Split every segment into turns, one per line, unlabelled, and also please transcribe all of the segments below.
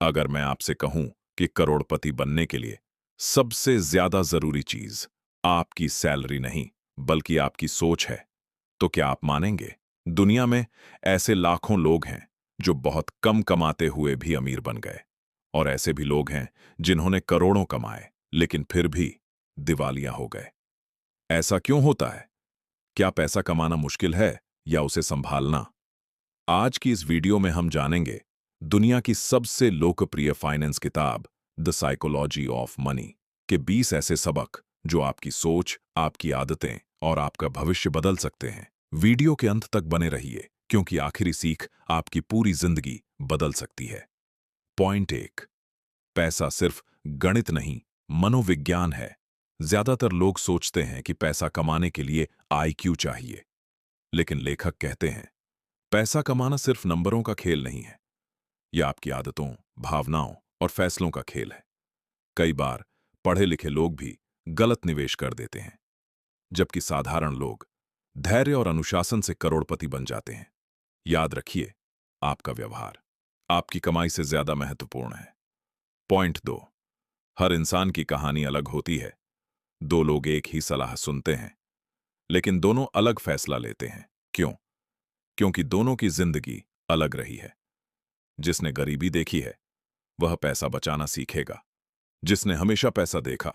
अगर मैं आपसे कहूं कि करोड़पति बनने के लिए सबसे ज्यादा जरूरी चीज आपकी सैलरी नहीं बल्कि आपकी सोच है, तो क्या आप मानेंगे? दुनिया में ऐसे लाखों लोग हैं जो बहुत कम कमाते हुए भी अमीर बन गए, और ऐसे भी लोग हैं जिन्होंने करोड़ों कमाए लेकिन फिर भी दिवालिया हो गए। ऐसा क्यों होता है? क्या पैसा कमाना मुश्किल है या उसे संभालना? आज की इस वीडियो में हम जानेंगे दुनिया की सबसे लोकप्रिय फाइनेंस किताब द साइकोलॉजी ऑफ मनी के 20 ऐसे सबक जो आपकी सोच, आपकी आदतें और आपका भविष्य बदल सकते हैं। वीडियो के अंत तक बने रहिए क्योंकि आखिरी सीख आपकी पूरी जिंदगी बदल सकती है। पॉइंट 1। पैसा सिर्फ गणित नहीं, मनोविज्ञान है। ज्यादातर लोग सोचते हैं कि पैसा कमाने के लिए आईक्यू चाहिए, लेकिन लेखक कहते हैं पैसा कमाना सिर्फ नंबरों का खेल नहीं है। यह आपकी आदतों, भावनाओं और फैसलों का खेल है। कई बार पढ़े लिखे लोग भी गलत निवेश कर देते हैं, जबकि साधारण लोग धैर्य और अनुशासन से करोड़पति बन जाते हैं। याद रखिए, आपका व्यवहार आपकी कमाई से ज्यादा महत्वपूर्ण है। पॉइंट 2। हर इंसान की कहानी अलग होती है। दो लोग एक ही सलाह सुनते हैं, लेकिन दोनों अलग फैसला लेते हैं। क्यों? क्योंकि दोनों की जिंदगी अलग रही है। जिसने गरीबी देखी है वह पैसा बचाना सीखेगा। जिसने हमेशा पैसा देखा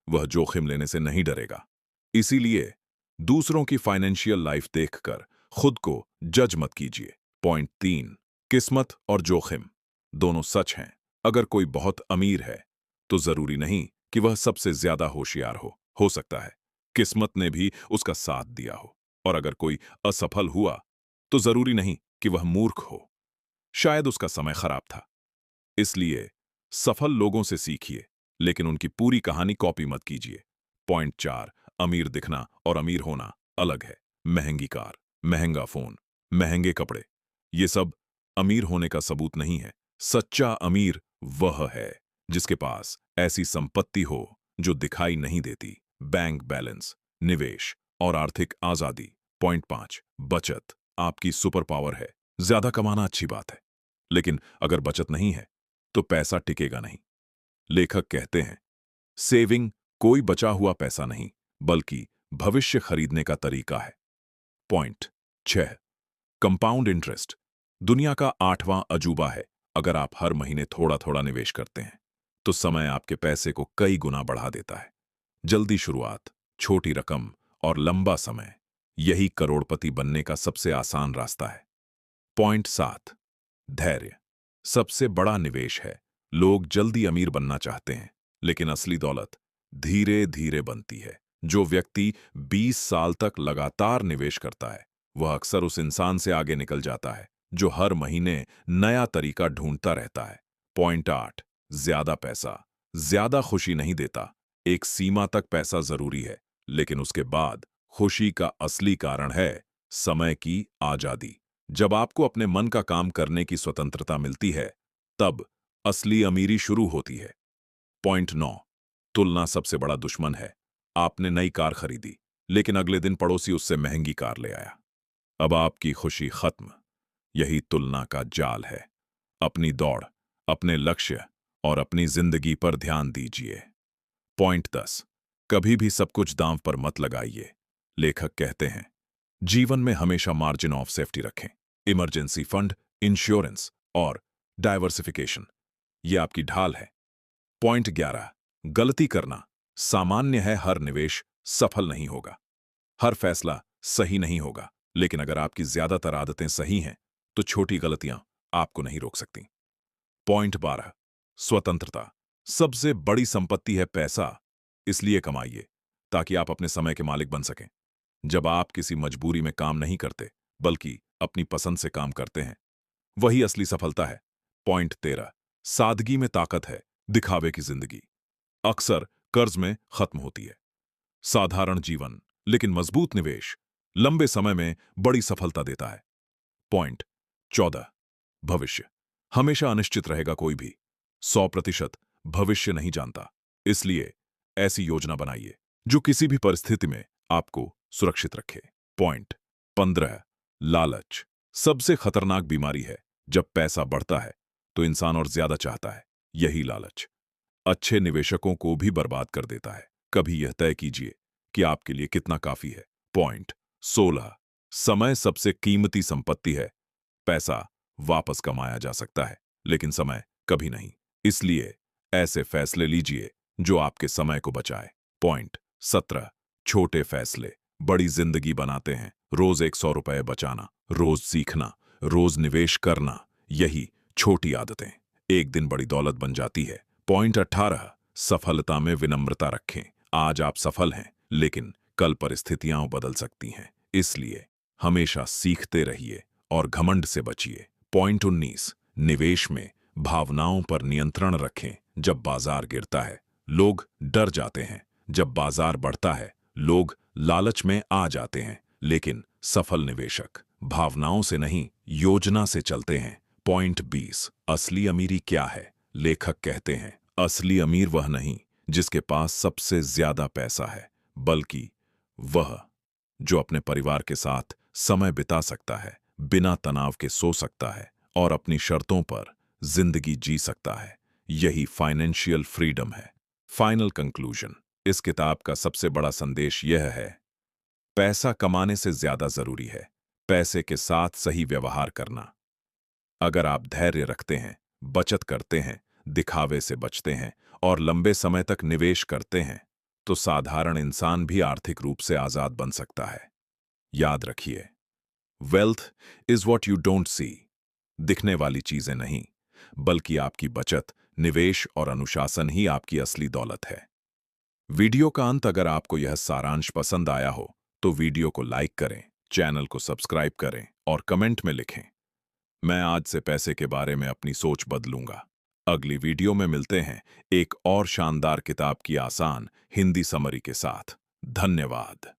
वह जोखिम लेने से नहीं डरेगा। इसीलिए दूसरों की फाइनेंशियल लाइफ देखकर खुद को जज मत कीजिए। पॉइंट 3। किस्मत और जोखिम दोनों सच हैं। अगर कोई बहुत अमीर है तो जरूरी नहीं कि वह सबसे ज्यादा होशियार हो सकता है किस्मत ने भी उसका साथ दिया हो। और अगर कोई असफल हुआ तो जरूरी नहीं कि वह मूर्ख हो, शायद उसका समय खराब था। इसलिए सफल लोगों से सीखिए, लेकिन उनकी पूरी कहानी कॉपी मत कीजिए। पॉइंट 4। अमीर दिखना और अमीर होना अलग है। महंगी कार, महंगा फोन, महंगे कपड़े, ये सब अमीर होने का सबूत नहीं है। सच्चा अमीर वह है जिसके पास ऐसी संपत्ति हो जो दिखाई नहीं देती। बैंक बैलेंस, निवेश और आर्थिक आजादी। पॉइंट 5। बचत आपकी सुपर पावर है। ज्यादा कमाना अच्छी बात है, लेकिन अगर बचत नहीं है तो पैसा टिकेगा नहीं। लेखक कहते हैं सेविंग कोई बचा हुआ पैसा नहीं बल्कि भविष्य खरीदने का तरीका है। पॉइंट 6। कंपाउंड इंटरेस्ट दुनिया का 8वां अजूबा है। अगर आप हर महीने थोड़ा थोड़ा निवेश करते हैं तो समय आपके पैसे को कई गुना बढ़ा देता है। जल्दी शुरुआत, छोटी रकम और लंबा समय, यही करोड़पति बनने का सबसे आसान रास्ता है। पॉइंट 7। धैर्य सबसे बड़ा निवेश है। लोग जल्दी अमीर बनना चाहते हैं, लेकिन असली दौलत धीरे धीरे बनती है। जो व्यक्ति 20 साल तक लगातार निवेश करता है वह अक्सर उस इंसान से आगे निकल जाता है जो हर महीने नया तरीका ढूंढता रहता है। पॉइंट 8। ज्यादा पैसा ज्यादा खुशी नहीं देता। एक सीमा तक पैसा जरूरी है, लेकिन उसके बाद खुशी का असली कारण है समय की आजादी। जब आपको अपने मन का काम करने की स्वतंत्रता मिलती है तब असली अमीरी शुरू होती है। पॉइंट 9। तुलना सबसे बड़ा दुश्मन है। आपने नई कार खरीदी, लेकिन अगले दिन पड़ोसी उससे महंगी कार ले आया। अब आपकी खुशी खत्म। यही तुलना का जाल है। अपनी दौड़, अपने लक्ष्य और अपनी जिंदगी पर ध्यान दीजिए। पॉइंट 10। कभी भी सब कुछ दांव पर मत लगाइए। लेखक कहते हैं जीवन में हमेशा मार्जिन ऑफ सेफ्टी रखें। इमरजेंसी फंड, इंश्योरेंस और डाइवर्सिफिकेशन, ये आपकी ढाल है। पॉइंट 11। गलती करना सामान्य है। हर निवेश सफल नहीं होगा, हर फैसला सही नहीं होगा, लेकिन अगर आपकी ज्यादातर आदतें सही हैं तो छोटी गलतियां आपको नहीं रोक सकती। पॉइंट 12। स्वतंत्रता सबसे बड़ी संपत्ति है। पैसा इसलिए कमाइए ताकि आप अपने समय के मालिक बन सकें। जब आप किसी मजबूरी में काम नहीं करते बल्कि अपनी पसंद से काम करते हैं, वही असली सफलता है। पॉइंट 13। सादगी में ताकत है। दिखावे की जिंदगी अक्सर कर्ज में खत्म होती है। साधारण जीवन लेकिन मजबूत निवेश लंबे समय में बड़ी सफलता देता है। पॉइंट 14। भविष्य हमेशा अनिश्चित रहेगा। कोई भी 100% भविष्य नहीं जानता। इसलिए ऐसी योजना बनाइए जो किसी भी परिस्थिति में आपको सुरक्षित रखे। पॉइंट 15। लालच सबसे खतरनाक बीमारी है। जब पैसा बढ़ता है तो इंसान और ज्यादा चाहता है। यही लालच अच्छे निवेशकों को भी बर्बाद कर देता है। कभी यह तय कीजिए कि आपके लिए कितना काफी है। पॉइंट 16। समय सबसे कीमती संपत्ति है। पैसा वापस कमाया जा सकता है, लेकिन समय कभी नहीं। इसलिए ऐसे फैसले लीजिए जो आपके समय को बचाए। पॉइंट 17। छोटे फैसले बड़ी जिंदगी बनाते हैं। रोज 100 रुपए बचाना, रोज सीखना, रोज निवेश करना, यही छोटी आदतें एक दिन बड़ी दौलत बन जाती है। पॉइंट 18। सफलता में विनम्रता रखें। आज आप सफल हैं, लेकिन कल परिस्थितियां बदल सकती हैं। इसलिए हमेशा सीखते रहिए और घमंड से बचिए। पॉइंट 19। निवेश में भावनाओं पर नियंत्रण रखें। जब बाजार गिरता है, लोग डर जाते हैं। जब बाजार बढ़ता है, लोग लालच में आ जाते हैं। लेकिन सफल निवेशक भावनाओं से नहीं, योजना से चलते हैं। पॉइंट 20। असली अमीरी क्या है? लेखक कहते हैं, असली अमीर वह नहीं जिसके पास सबसे ज्यादा पैसा है, बल्कि वह जो अपने परिवार के साथ समय बिता सकता है, बिना तनाव के सो सकता है और अपनी शर्तों पर जिंदगी जी सकता है। यही फाइनेंशियल फ्रीडम है। Final conclusion. इस किताब का सबसे बड़ा संदेश यह है, पैसा कमाने से ज्यादा जरूरी है पैसे के साथ सही व्यवहार करना। अगर आप धैर्य रखते हैं, बचत करते हैं, दिखावे से बचते हैं और लंबे समय तक निवेश करते हैं, तो साधारण इंसान भी आर्थिक रूप से आजाद बन सकता है। याद रखिए, wealth is what you don't see. दिखने वाली चीजें नहीं, बल्कि आपकी बचत, निवेश और अनुशासन ही आपकी असली दौलत है। वीडियो का अंत अगर आपको यह सारांश पसंद आया हो तो वीडियो को लाइक करें, चैनल को सब्सक्राइब करें और कमेंट में लिखें, मैं आज से पैसे के बारे में अपनी सोच बदलूंगा। अगली वीडियो में मिलते हैं एक और शानदार किताब की आसान हिंदी समरी के साथ। धन्यवाद।